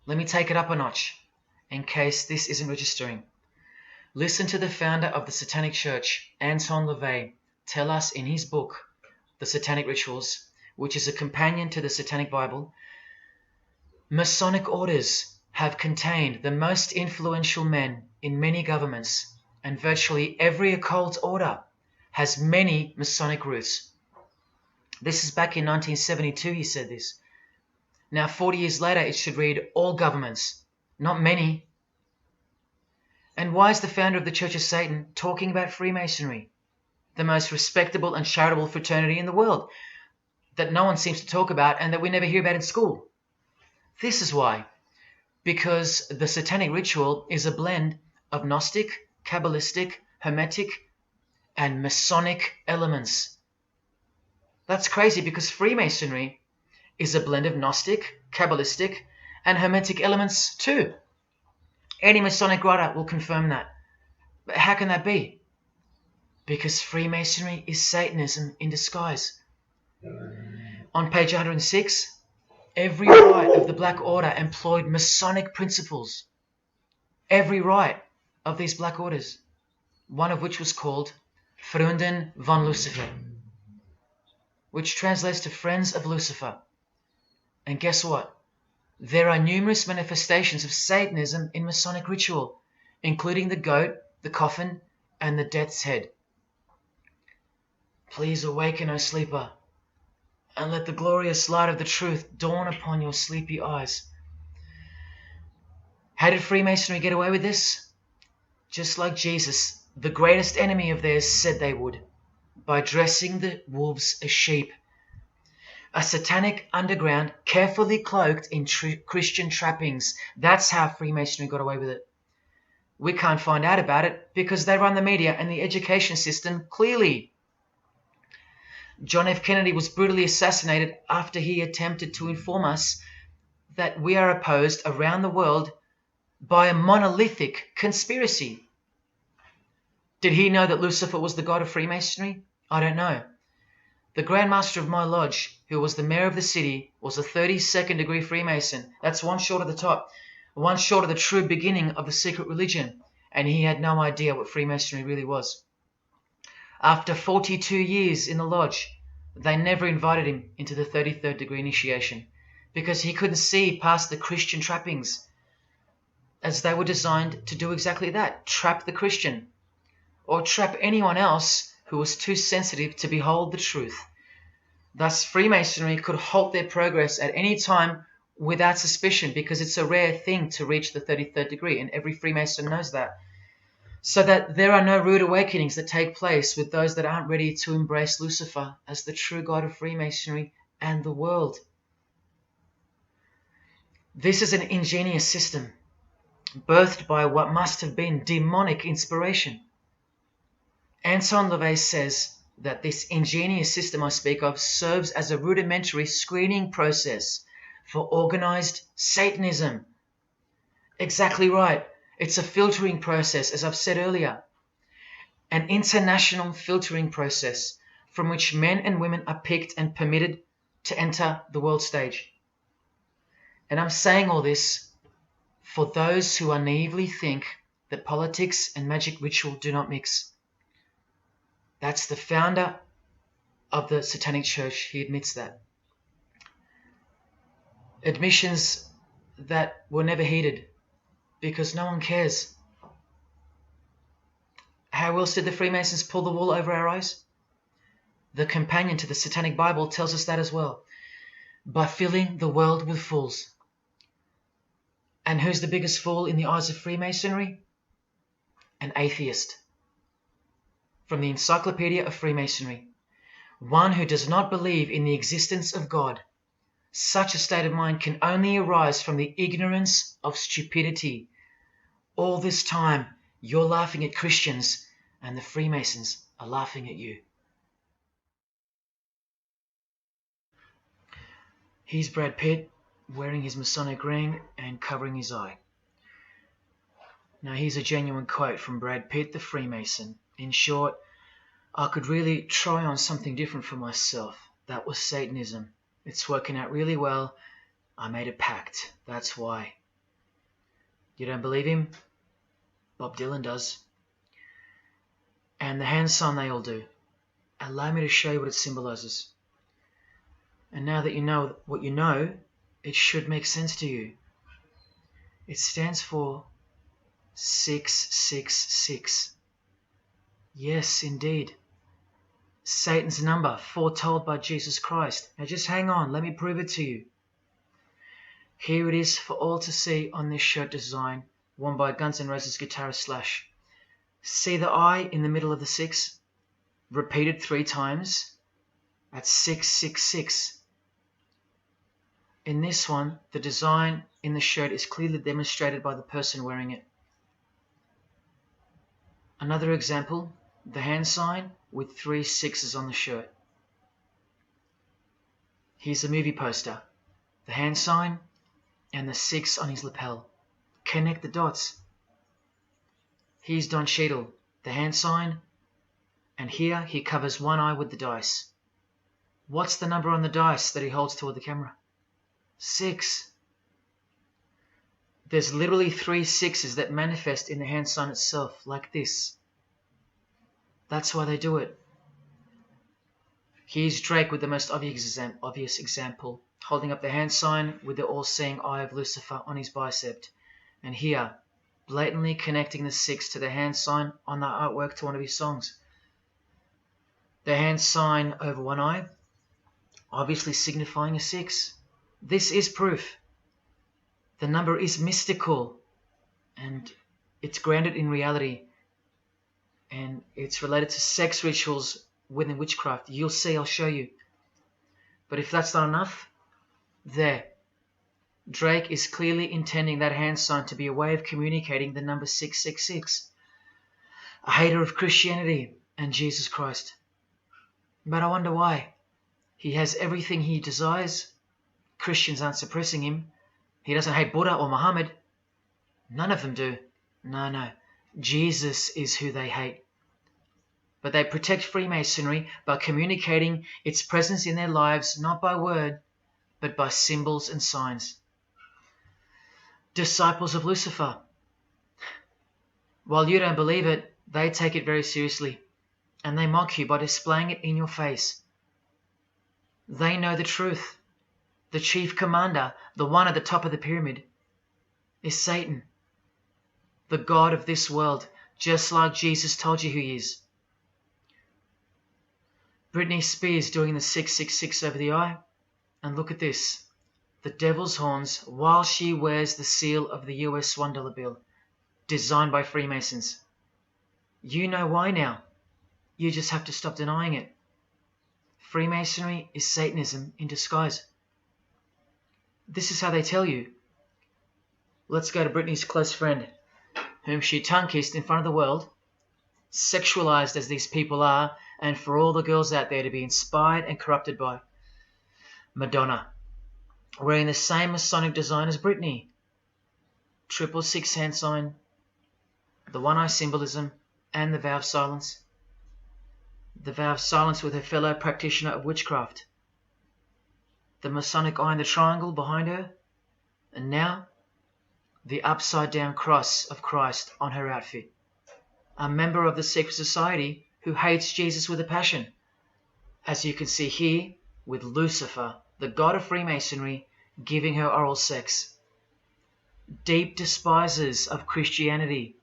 Let me take it up a notch, in case this isn't registering. Listen to the founder of the Satanic Church, Anton LaVey, tell us in his book, The Satanic Rituals, which is a companion to the Satanic Bible, Masonic orders have contained the most influential men in many governments, and virtually every occult order has many Masonic roots. This is back in 1972 he said this. Now 40 years later it should read all governments, not many. And why is the founder of the Church of Satan talking about Freemasonry, the most respectable and charitable fraternity in the world, that no one seems to talk about and that we never hear about in school? This is why. Because the Satanic Ritual is a blend of Gnostic, Kabbalistic, Hermetic, and Masonic elements. That's crazy because Freemasonry is a blend of Gnostic, Kabbalistic, and Hermetic elements too. Any Masonic writer will confirm that. But how can that be? Because Freemasonry is Satanism in disguise. On page 106, every rite of the Black Order employed Masonic principles. Every rite of these Black Orders, one of which was called Freunden von Lucifer, which translates to Friends of Lucifer. And guess what? There are numerous manifestations of Satanism in Masonic ritual, including the goat, the coffin, and the death's head. Please awaken, O sleeper, and let the glorious light of the truth dawn upon your sleepy eyes. How did Freemasonry get away with this? Just like Jesus, the greatest enemy of theirs, said they would, by dressing the wolves as sheep. A satanic underground carefully cloaked in Christian trappings. That's how Freemasonry got away with it. We can't find out about it because they run the media and the education system clearly. John F. Kennedy was brutally assassinated after he attempted to inform us that we are opposed around the world by a monolithic conspiracy. Did he know that Lucifer was the god of Freemasonry? I don't know. The Grand Master of my lodge, who was the mayor of the city, was a 32nd degree Freemason. That's one short of the top, one short of the true beginning of the secret religion, and he had no idea what Freemasonry really was. After 42 years in the lodge, they never invited him into the 33rd degree initiation because he couldn't see past the Christian trappings, as they were designed to do exactly that, trap the Christian, or trap anyone else who was too sensitive to behold the truth. Thus, Freemasonry could halt their progress at any time without suspicion because it's a rare thing to reach the 33rd degree, and every Freemason knows that. So that there are no rude awakenings that take place with those that aren't ready to embrace Lucifer as the true god of Freemasonry and the world. This is an ingenious system, birthed by what must have been demonic inspiration. Anton LaVey says that this ingenious system I speak of serves as a rudimentary screening process for organized Satanism. Exactly right. It's a filtering process, as I've said earlier. An international filtering process from which men and women are picked and permitted to enter the world stage. And I'm saying all this for those who naively think that politics and magic ritual do not mix. That's the founder of the Satanic Church. He admits that. Admissions that were never heeded because no one cares. How else did the Freemasons pull the wool over our eyes? The companion to the Satanic Bible tells us that as well. By filling the world with fools. And who's the biggest fool in the eyes of Freemasonry? An atheist. From the Encyclopedia of Freemasonry. One who does not believe in the existence of God. Such a state of mind can only arise from the ignorance of stupidity. All this time, you're laughing at Christians, and the Freemasons are laughing at you. Here's Brad Pitt, wearing his Masonic ring and covering his eye. Now here's a genuine quote from Brad Pitt, the Freemason. In short, I could really try on something different for myself. That was Satanism. It's working out really well. I made a pact. That's why. You don't believe him? Bob Dylan does. And the hand sign they all do. Allow me to show you what it symbolizes. And now that you know what you know, it should make sense to you. It stands for 666. Yes, indeed. Satan's number, foretold by Jesus Christ. Now just hang on, let me prove it to you. Here it is for all to see on this shirt design, worn by Guns N' Roses guitarist Slash. See the I in the middle of the 6? Repeated 3 times. That's 666. In this one, the design in the shirt is clearly demonstrated by the person wearing it. Another example, the hand sign with 3 6s on the shirt. Here's a movie poster, the hand sign and the 6 on his lapel. Connect the dots. Here's Don Cheadle, the hand sign, and here he covers one eye with the dice. What's the number on the dice that he holds toward the camera? 6. There's literally 3 6s that manifest in the hand sign itself, like this. That's why they do it. Here's Drake with the most obvious example, holding up the hand sign with the all-seeing eye of Lucifer on his bicep. And here, blatantly connecting the 6 to the hand sign on the artwork to one of his songs. The hand sign over one eye, obviously signifying a 6. This is proof. The number is mystical, and it's grounded in reality, and it's related to sex rituals within witchcraft. You'll see, I'll show you. But if that's not enough, there. Drake is clearly intending that hand sign to be a way of communicating the number 666. A hater of Christianity and Jesus Christ. But I wonder why. He has everything he desires. Christians aren't suppressing him. He doesn't hate Buddha or Muhammad. None of them do. No. Jesus is who they hate. But they protect Freemasonry by communicating its presence in their lives, not by word, but by symbols and signs. Disciples of Lucifer. While you don't believe it, they take it very seriously, and they mock you by displaying it in your face. They know the truth. The chief commander, the one at the top of the pyramid, is Satan, the god of this world, just like Jesus told you who he is. Britney Spears doing the 666 over the eye, and look at this, the devil's horns while she wears the seal of the US $1 bill, designed by Freemasons. You know why now. You just have to stop denying it. Freemasonry is Satanism in disguise. This is how they tell you. Let's go to Britney's close friend, whom she tongue-kissed in front of the world, sexualized as these people are, and for all the girls out there to be inspired and corrupted by. Madonna, wearing the same Masonic design as Britney. 666 hand sign, the one eye symbolism, and the vow of silence. The vow of silence with her fellow practitioner of witchcraft. The Masonic eye in the triangle behind her, and now the upside-down cross of Christ on her outfit. A member of the secret society who hates Jesus with a passion, as you can see here with Lucifer, the god of Freemasonry, giving her oral sex. Deep despisers of Christianity.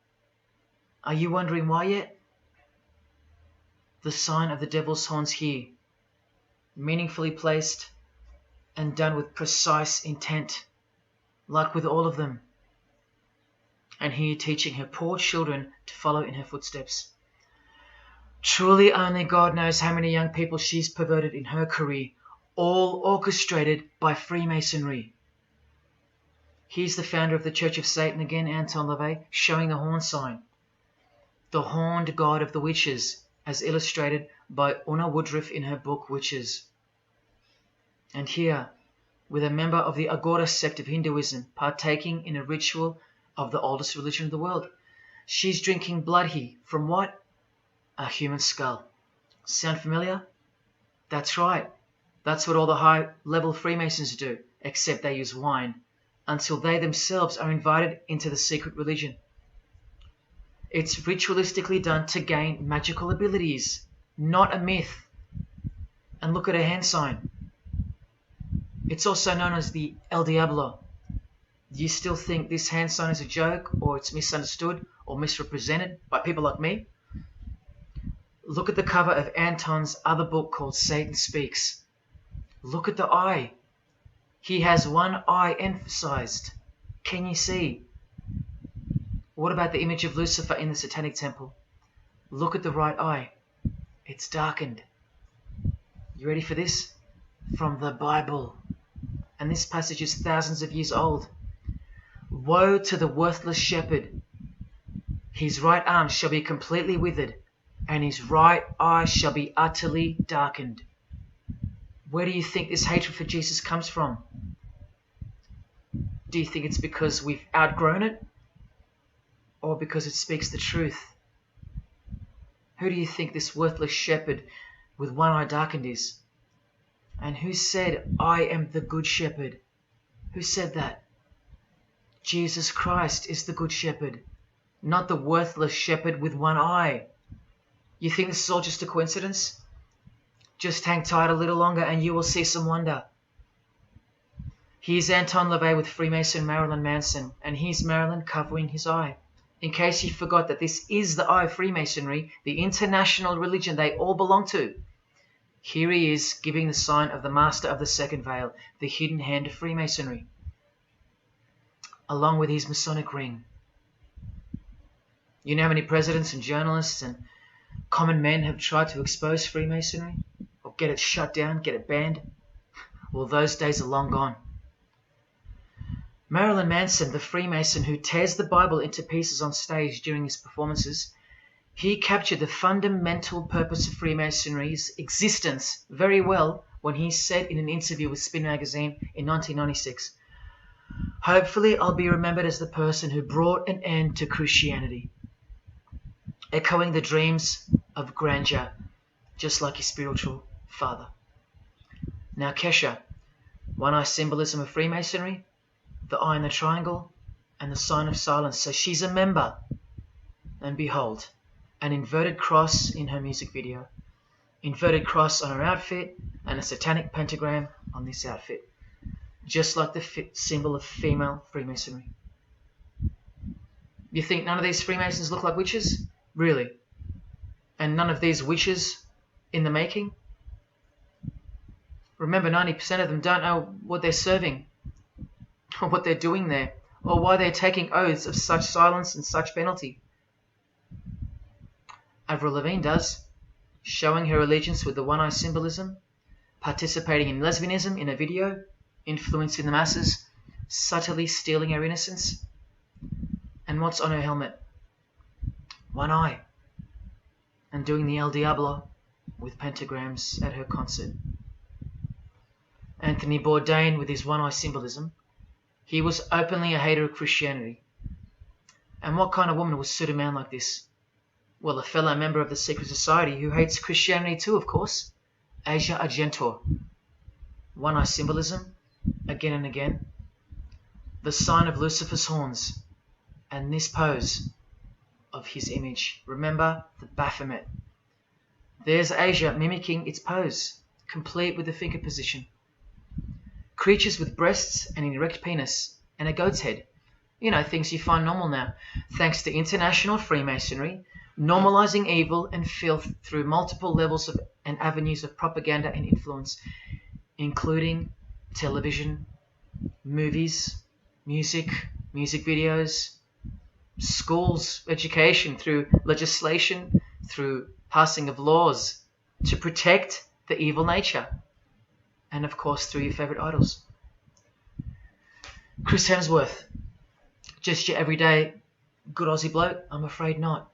Are you wondering why yet? The sign of the devil's horns here, meaningfully placed and done with precise intent, like with all of them. And here teaching her poor children to follow in her footsteps. Truly only God knows how many young people she's perverted in her career, all orchestrated by Freemasonry. Here's the founder of the Church of Satan again, Anton LaVey, showing the horn sign. The horned god of the witches, as illustrated by Una Woodruff in her book Witches. And here, with a member of the Agora sect of Hinduism partaking in a ritual of the oldest religion of the world. She's drinking blood here. From what? A human skull. Sound familiar? That's right. That's what all the high-level Freemasons do, except they use wine. until they themselves are invited into the secret religion. It's ritualistically done to gain magical abilities, not a myth. And look at a hand sign. It's also known as the El Diablo. Do you still think this hand sign is a joke, or it's misunderstood or misrepresented by people like me? Look at the cover of Anton's other book called Satan Speaks. Look at the eye. He has one eye emphasized. Can you see? What about the image of Lucifer in the Satanic Temple? Look at the right eye. It's darkened. You ready for this? From the Bible. And this passage is thousands of years old. Woe to the worthless shepherd. His right arm shall be completely withered, and his right eye shall be utterly darkened. Where do you think this hatred for Jesus comes from? Do you think it's because we've outgrown it? Or because it speaks the truth? Who do you think this worthless shepherd with one eye darkened is? And who said, I am the good shepherd? Who said that? Jesus Christ is the good shepherd, not the worthless shepherd with one eye. You think this is all just a coincidence? Just hang tight a little longer and you will see some wonder. Here's Anton LaVey with Freemason Marilyn Manson, and here's Marilyn covering his eye. In case you forgot that this is the eye of Freemasonry, the international religion they all belong to. Here he is giving the sign of the master of the second veil, the hidden hand of Freemasonry, along with his Masonic ring. You know how many presidents and journalists and common men have tried to expose Freemasonry? Or get it shut down, get it banned? Well, those days are long gone. Marilyn Manson, the Freemason who tears the Bible into pieces on stage during his performances, he captured the fundamental purpose of Freemasonry's existence very well when he said in an interview with Spin magazine in 1996, "Hopefully I'll be remembered as the person who brought an end to Christianity," echoing the dreams of grandeur, just like his spiritual father. Now Kesha, one-eye symbolism of Freemasonry, the eye in the triangle, and the sign of silence. So she's a member. And behold, an inverted cross in her music video. Inverted cross on her outfit, and a satanic pentagram on this outfit. Just like the symbol of female Freemasonry. You think none of these Freemasons look like witches? Really? And none of these witches in the making? Remember, 90% of them don't know what they're serving, or what they're doing there, or why they're taking oaths of such silence and such penalty. Avril Lavigne does, showing her allegiance with the one-eye symbolism, participating in lesbianism in a video, influencing the masses, subtly stealing her innocence. And what's on her helmet? One eye. And doing the El Diablo with pentagrams at her concert. Anthony Bourdain with his one-eye symbolism. He was openly a hater of Christianity. And what kind of woman would suit a man like this? Well, a fellow member of the secret society who hates Christianity too, of course. Asia Argento. One-eye symbolism, again and again. The sign of Lucifer's horns. And this pose of his image. Remember the Baphomet. There's Asia mimicking its pose, complete with the finger position. Creatures with breasts and an erect penis and a goat's head. You know, things you find normal now. Thanks to international Freemasonry, normalizing evil and filth through multiple levels of and avenues of propaganda and influence, including television, movies, music videos, schools, education, through legislation, through passing of laws to protect the evil nature. And of course, through your favourite idols. Chris Hemsworth, just your everyday good Aussie bloke? I'm afraid not.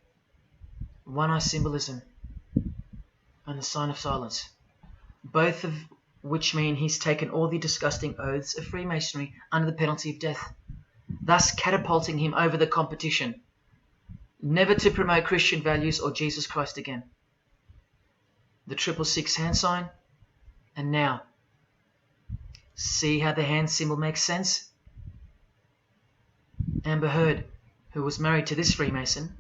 One-eye symbolism and the sign of silence. Both of which mean he's taken all the disgusting oaths of Freemasonry under the penalty of death, thus catapulting him over the competition, never to promote Christian values or Jesus Christ again. The 666 hand sign, and now, see how the hand symbol makes sense? Amber Heard, who was married to this Freemason,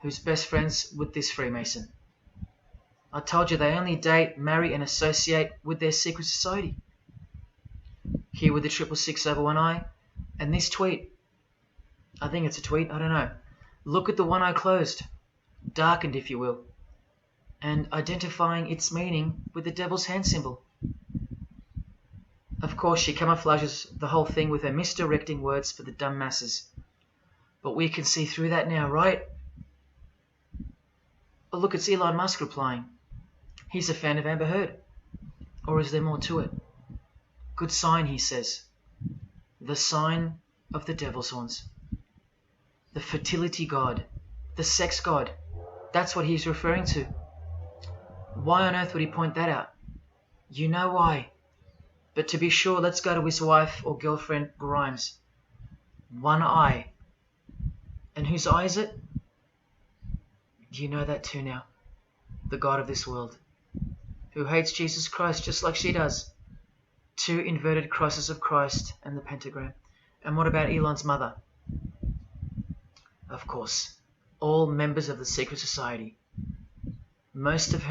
who's best friends with this Freemason. I told you they only date, marry and associate with their secret society. Here with the 666 over one eye, and this tweet. I think it's a tweet, I don't know. Look at the one eye closed, darkened if you will, and identifying its meaning with the devil's hand symbol. Of course, she camouflages the whole thing with her misdirecting words for the dumb masses. But we can see through that now, right? Oh, look, it's Elon Musk replying. He's a fan of Amber Heard. Or is there more to it? Good sign, he says. The sign of the devil's horns. The fertility god. The sex god. That's what he's referring to. Why on earth would he point that out? You know why. But to be sure, let's go to his wife or girlfriend, Grimes. One eye. And whose eye is it? You know that too now. The god of this world. Who hates Jesus Christ just like she does. 2 inverted crosses of Christ and the pentagram. And what about Elon's mother? Of course, all members of the secret society. Most of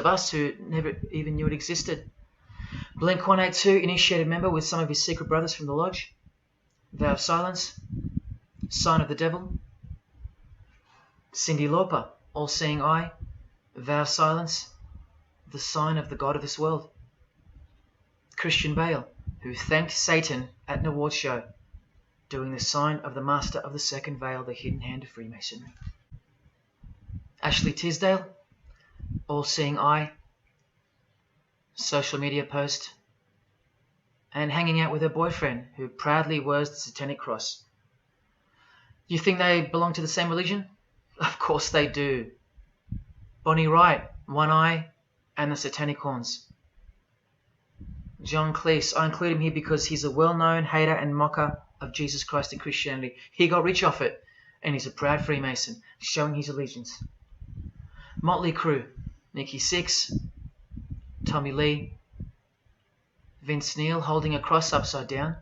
us who never even knew it existed. Blink-182, initiated member with some of his secret brothers from the lodge. Vow of Silence, Sign of the Devil. Cyndi Lauper, All-Seeing Eye, Vow of Silence, the sign of the god of this world. Christian Bale, who thanked Satan at an award show, doing the sign of the master of the second veil, the hidden hand of Freemasonry. Ashley Tisdale, All-Seeing Eye, social media post, and hanging out with her boyfriend, who proudly wears the satanic cross. You think they belong to the same religion? Of course they do. Bonnie Wright, one eye, and the satanic horns. John Cleese, I include him here because he's a well-known hater and mocker of Jesus Christ and Christianity. He got rich off it, and he's a proud Freemason, showing his allegiance. Motley Crue, Nikki Sixx, Tommy Lee, Vince Neil holding a cross upside down,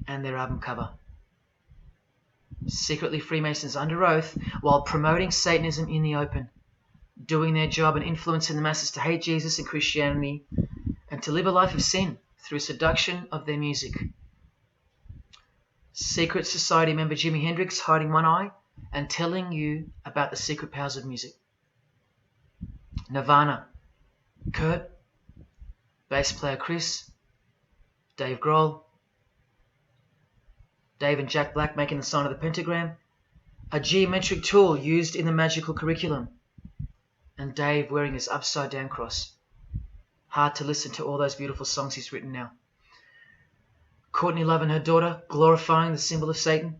and their album cover. Secretly Freemasons under oath while promoting Satanism in the open, doing their job and influencing the masses to hate Jesus and Christianity and to live a life of sin through seduction of their music. Secret society member Jimi Hendrix hiding one eye and telling you about the secret powers of music. Nirvana, Kurt, bass player Chris, Dave Grohl, Dave and Jack Black making the sign of the pentagram, a geometric tool used in the magical curriculum, and Dave wearing his upside down cross. Hard to listen to all those beautiful songs he's written now. Courtney Love and her daughter glorifying the symbol of Satan,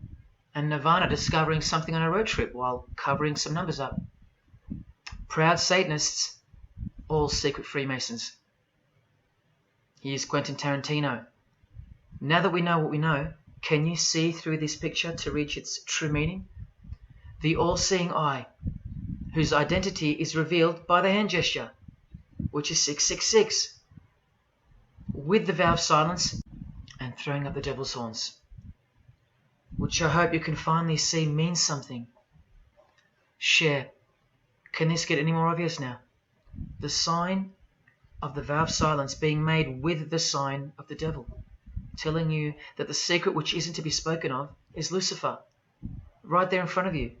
and Nirvana discovering something on a road trip while covering some numbers up. Proud Satanists, all secret Freemasons. Here's Quentin Tarantino. Now that we know what we know, can you see through this picture to reach its true meaning? The all-seeing eye, whose identity is revealed by the hand gesture, which is 666, with the vow of silence and throwing up the devil's horns, which I hope you can finally see means something. Share. Can this get any more obvious now? The sign of the vow of silence being made with the sign of the devil, telling you that the secret which isn't to be spoken of is Lucifer, right there in front of you.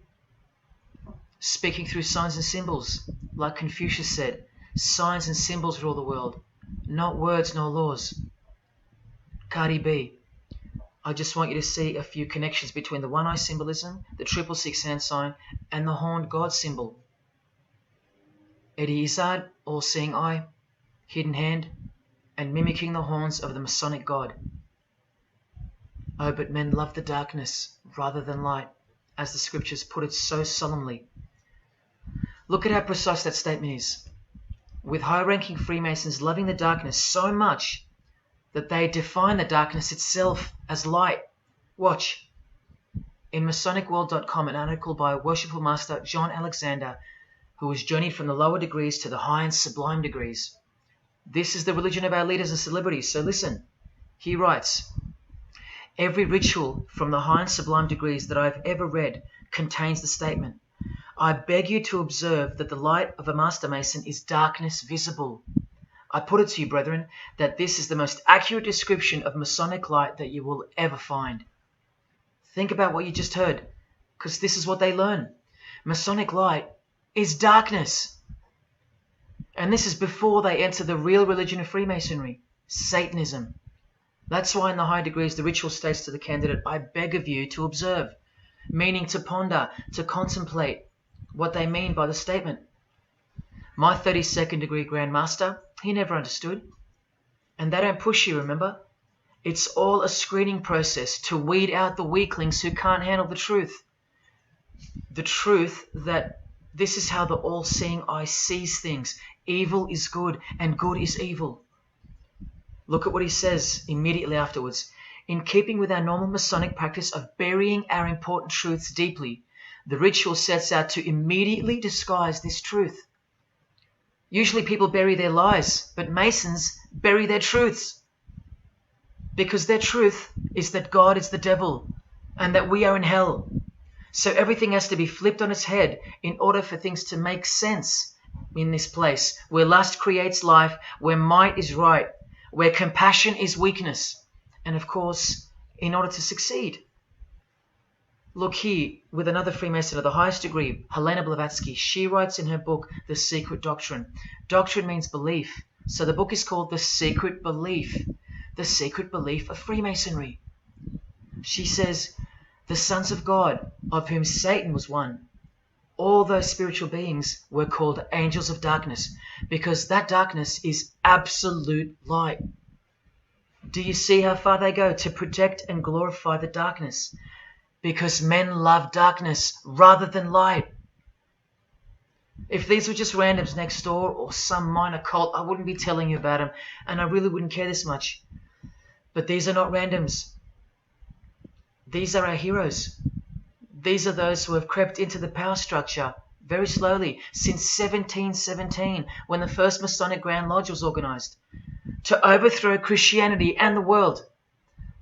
Speaking through signs and symbols, like Confucius said, signs and symbols rule the world, not words nor laws. Cardi B, I just want you to see a few connections between the one-eye symbolism, the 666 hand sign, and the horned god symbol. Eddie Izzard, all-seeing eye, hidden hand, and mimicking the horns of the Masonic god. Oh, but men love the darkness rather than light, as the scriptures put it so solemnly. Look at how precise that statement is. With high-ranking Freemasons loving the darkness so much that they define the darkness itself as light. Watch. In MasonicWorld.com, an article by Worshipful Master John Alexander, who has journeyed from the lower degrees to the high and sublime degrees. This is the religion of our leaders and celebrities, so listen. He writes, Every ritual from the high and sublime degrees that I've ever read contains the statement, I beg you to observe that the light of a Master Mason is darkness visible. I put it to you, brethren, that this is the most accurate description of Masonic light that you will ever find. Think about what you just heard, because this is what they learn. Masonic light is darkness. And this is before they enter the real religion of Freemasonry, Satanism. That's why in the high degrees the ritual states to the candidate, I beg of you to observe, meaning to ponder, to contemplate what they mean by the statement. My 32nd degree Grand Master, he never understood. And they don't push you, remember? It's all a screening process to weed out the weaklings who can't handle the truth. The truth that this is how the all-seeing eye sees things. Evil is good and good is evil. Look at what he says immediately afterwards. In keeping with our normal Masonic practice of burying our important truths deeply, the ritual sets out to immediately disguise this truth. Usually people bury their lies, but Masons bury their truths. Because their truth is that God is the devil and that we are in hell. So everything has to be flipped on its head in order for things to make sense in this place where lust creates life, where might is right, where compassion is weakness, and of course, in order to succeed. Look here, with another Freemason of the highest degree, Helena Blavatsky, she writes in her book, The Secret Doctrine. Doctrine means belief. So the book is called The Secret Belief of Freemasonry. She says, the sons of God, of whom Satan was one, all those spiritual beings were called angels of darkness, because that darkness is absolute light. Do you see how far they go to protect and glorify the darkness? Because men love darkness rather than light. If these were just randoms next door or some minor cult, I wouldn't be telling you about them, and I really wouldn't care this much. But these are not randoms. These are our heroes. These are those who have crept into the power structure very slowly since 1717, when the first Masonic Grand Lodge was organized, to overthrow Christianity and the world.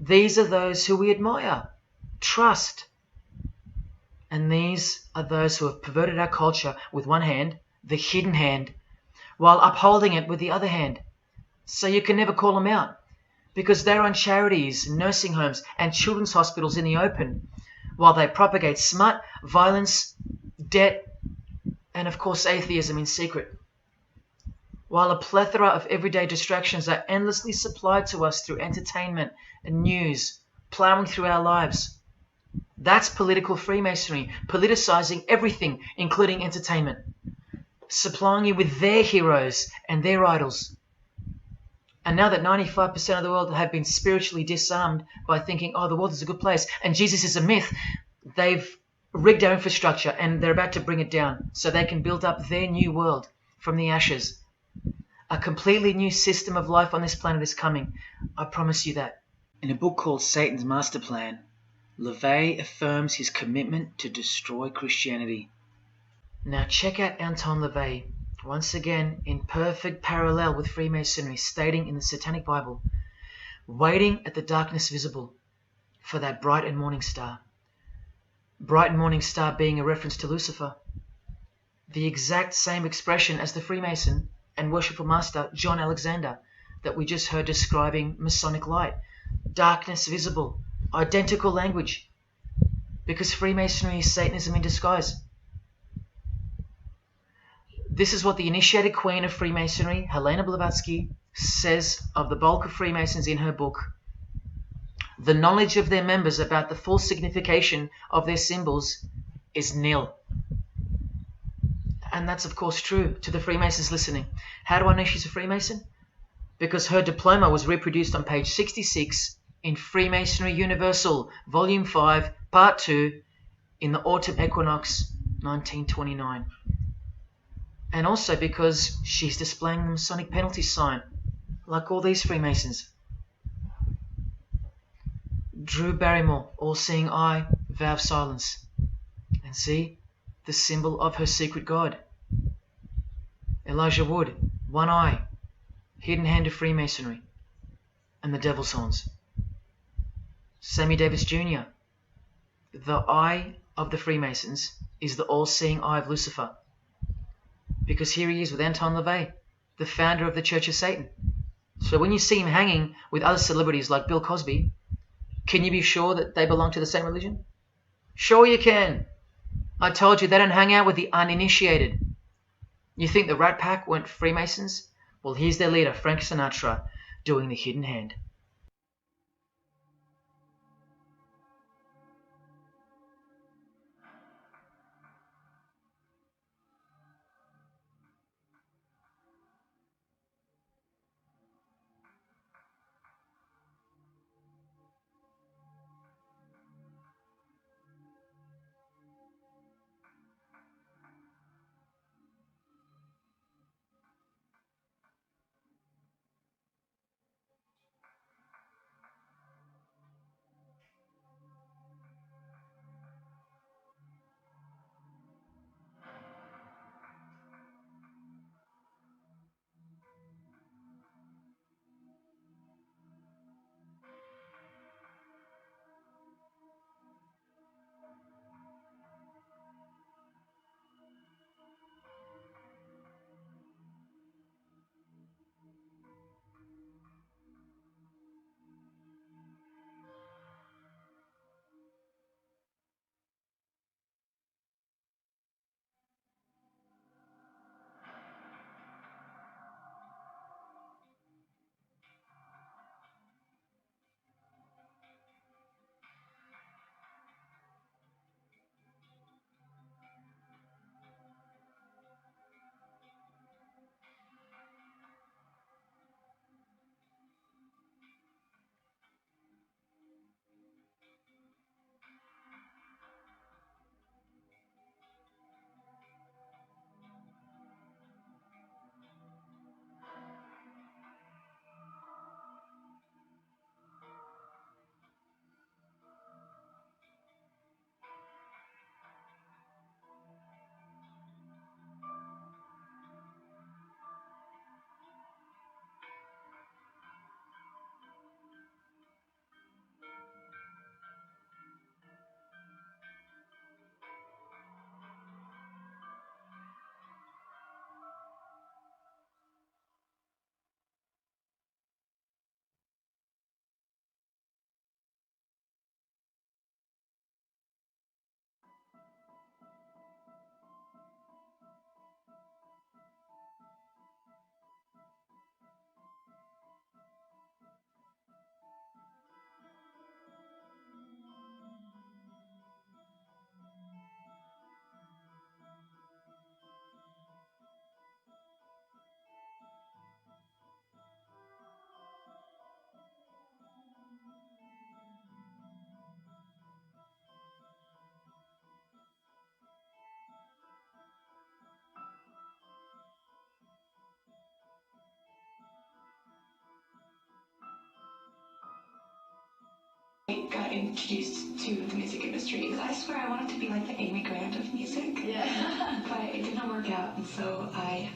These are those who we admire, trust. And these are those who have perverted our culture with one hand, the hidden hand, while upholding it with the other hand. So you can never call them out, because they run charities, nursing homes, and children's hospitals in the open, while they propagate smut, violence, debt, and of course atheism in secret. While a plethora of everyday distractions are endlessly supplied to us through entertainment and news, plowing through our lives. That's political Freemasonry, politicizing everything, including entertainment, supplying you with their heroes and their idols. And now that 95% of the world have been spiritually disarmed by thinking, oh, the world is a good place and Jesus is a myth, they've rigged our infrastructure and they're about to bring it down so they can build up their new world from the ashes. A completely new system of life on this planet is coming. I promise you that. In a book called Satan's Master Plan, LaVey affirms his commitment to destroy Christianity. Now check out Anton LaVey, once again in perfect parallel with Freemasonry, stating in the Satanic Bible, waiting at the darkness visible for that bright and morning star. Bright and morning star being a reference to Lucifer. The exact same expression as the Freemason and worshipful master John Alexander that we just heard describing Masonic light. Darkness visible. Identical language. Because Freemasonry is Satanism in disguise. This is what the initiated queen of Freemasonry, Helena Blavatsky, says of the bulk of Freemasons in her book. The knowledge of their members about the full signification of their symbols is nil. And that's of course true to the Freemasons listening. How do I know she's a Freemason? Because her diploma was reproduced on page 66 in Freemasonry Universal, Volume 5, Part 2, in the Autumn Equinox, 1929. And also because she's displaying the Masonic penalty sign, like all these Freemasons. Drew Barrymore, all-seeing eye, vow of silence. And see, the symbol of her secret god. Elijah Wood, one eye, hidden hand of Freemasonry, and the devil's horns. Sammy Davis Jr. The eye of the Freemasons is the all-seeing eye of Lucifer. Because here he is with Anton LaVey, the founder of the Church of Satan. So when you see him hanging with other celebrities like Bill Cosby, can you be sure that they belong to the same religion? Sure you can. I told you they don't hang out with the uninitiated. You think the Rat Pack weren't Freemasons? Well, here's their leader, Frank Sinatra, doing the hidden hand. Got introduced to the music industry. I swear I wanted to be like the Amy Grant of music. Yeah. But it did not work out, and so I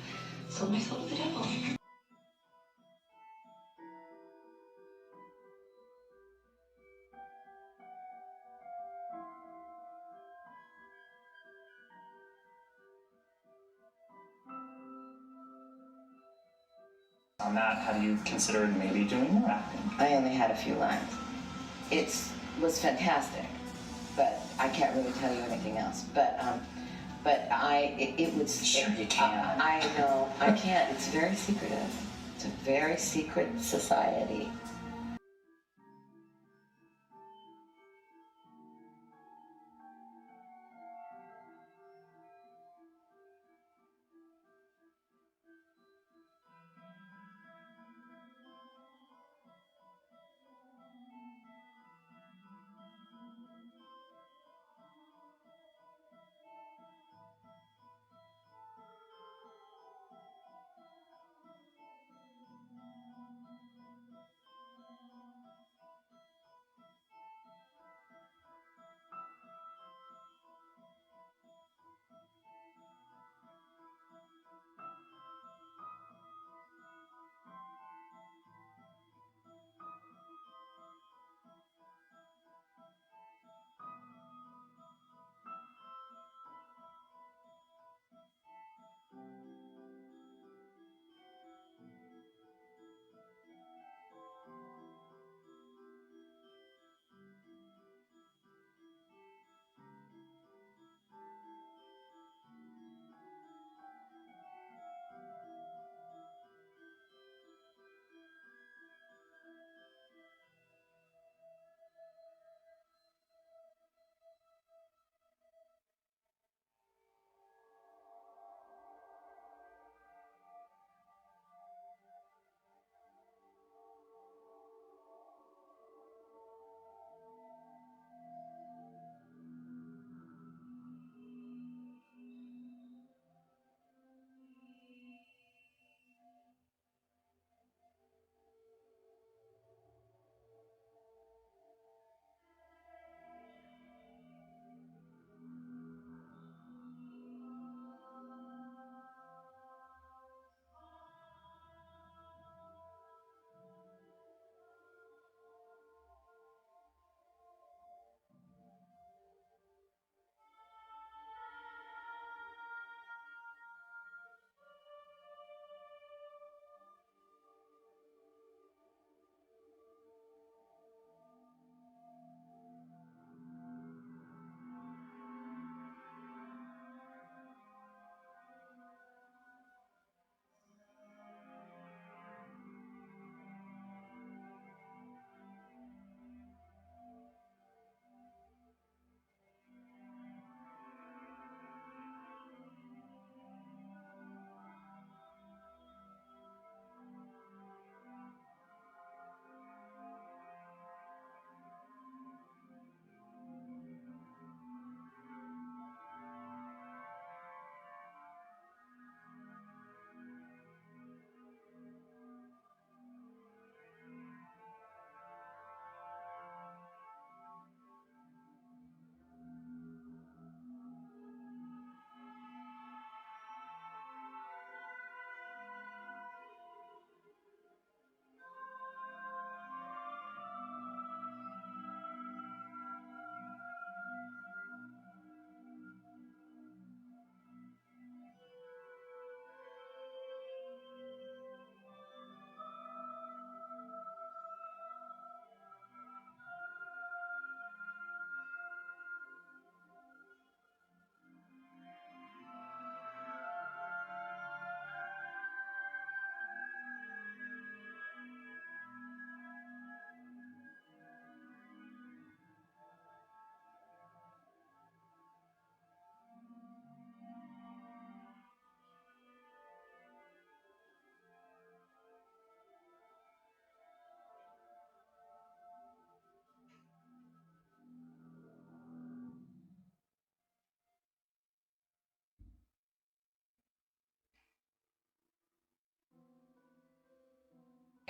sold my soul to the devil. On that, have you considered maybe doing more acting? I only had a few lines. It was fantastic, but I can't really tell you anything else. But it was. Sure you can. I know I can't. It's very secretive. It's a very secret society.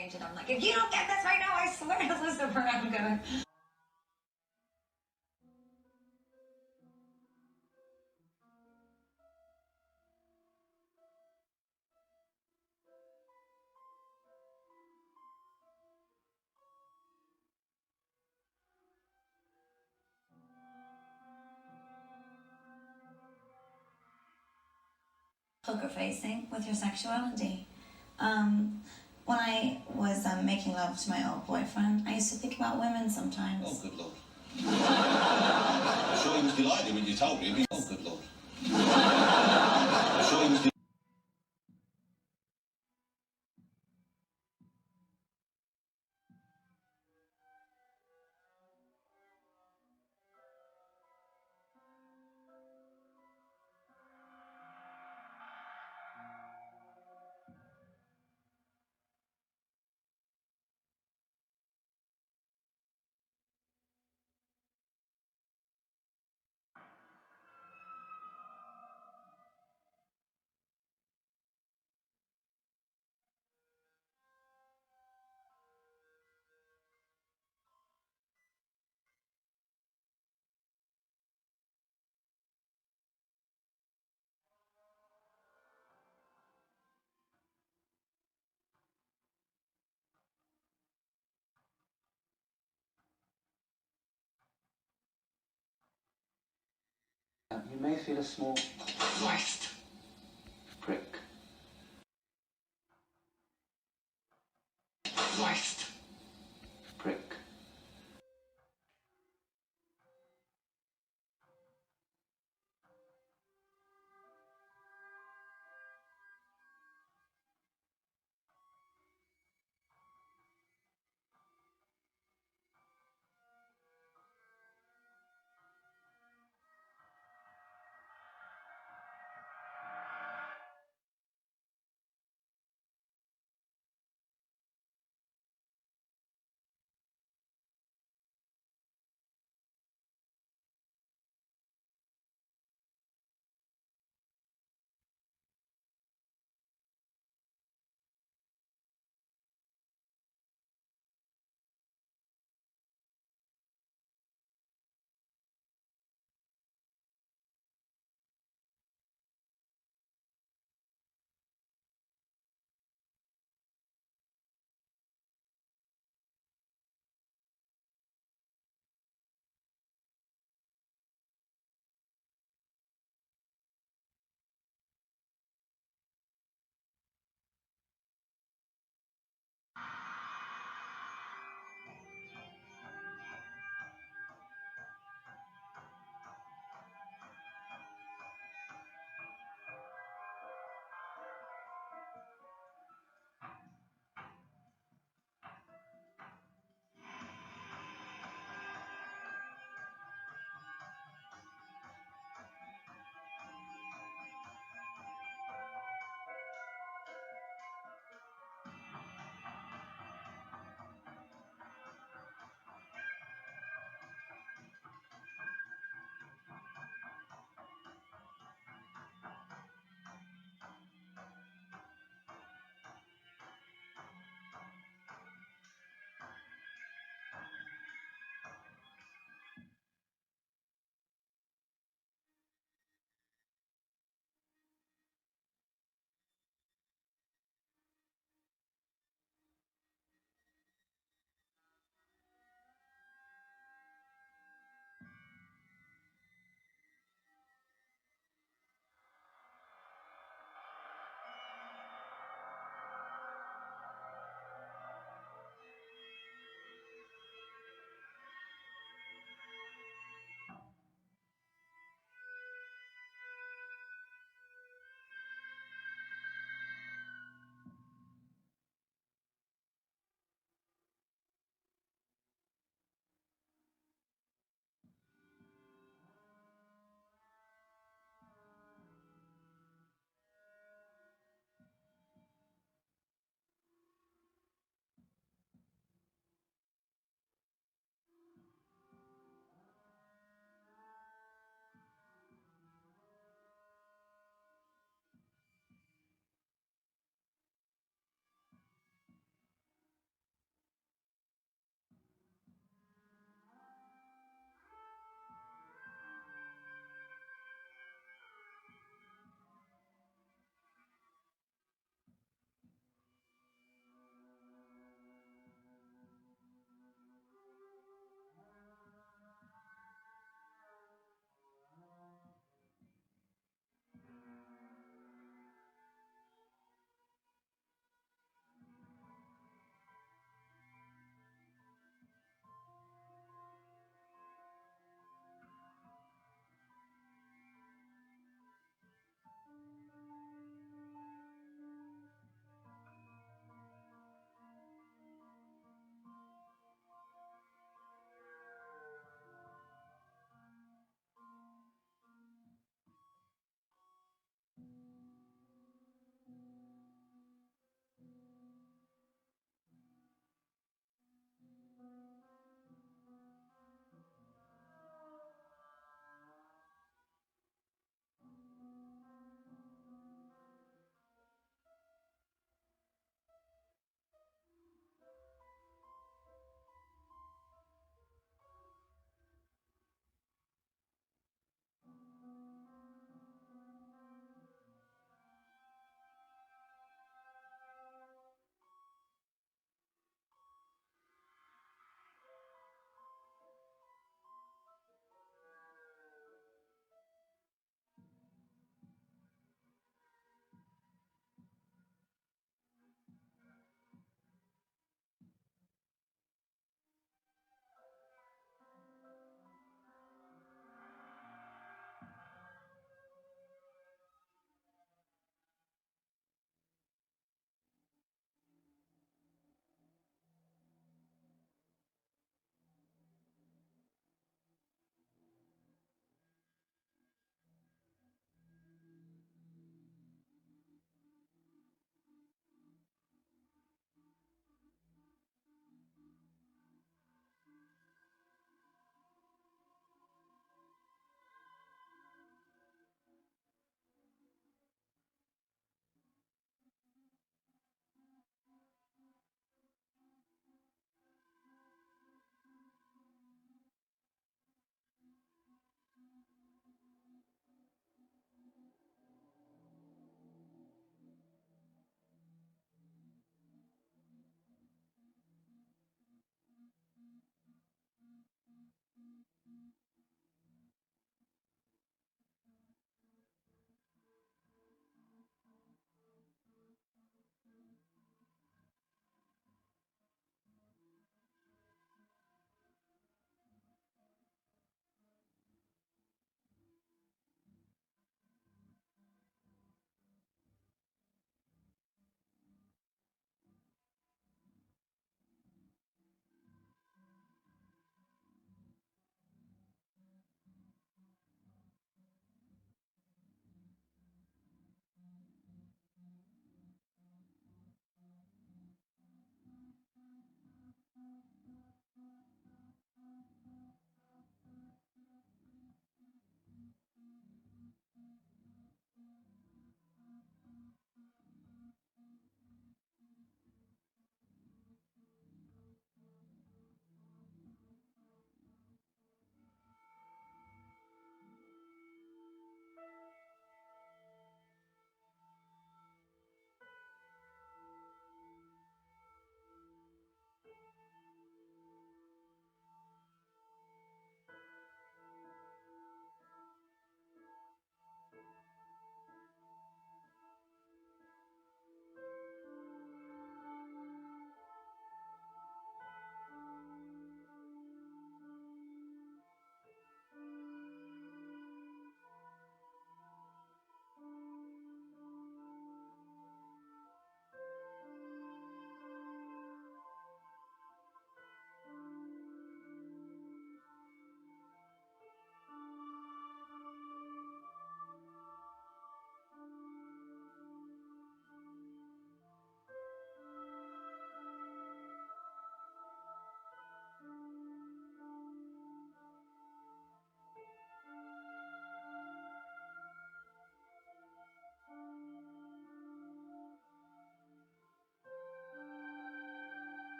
And I'm like, if you don't get this right now, I swear to Lucifer, I'm gonna. Poker facing with your sexuality. When I was making love to my old boyfriend, I used to think about women sometimes. Oh, good Lord. I'm sure he was delighted when you told him. Oh, good Lord. I'm sure he was delighted. You may feel a small Christ. prick. Christ. Prick.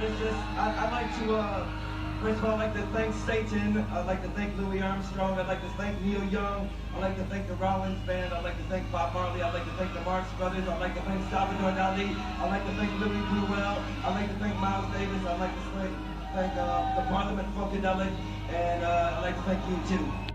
it's just, I'd like to, first of all, I'd like to thank Satan. I'd like to thank Louis Armstrong. I'd like to thank Neil Young. I'd like to thank the Rollins Band. I'd like to thank Bob Marley. I'd like to thank the Marx Brothers. I'd like to thank Salvador Dali. I'd like to thank Louis Bruel. I'd like to thank Miles Davis. I'd like to thank the Parliament Funkadelic. And I'd like to thank you, too.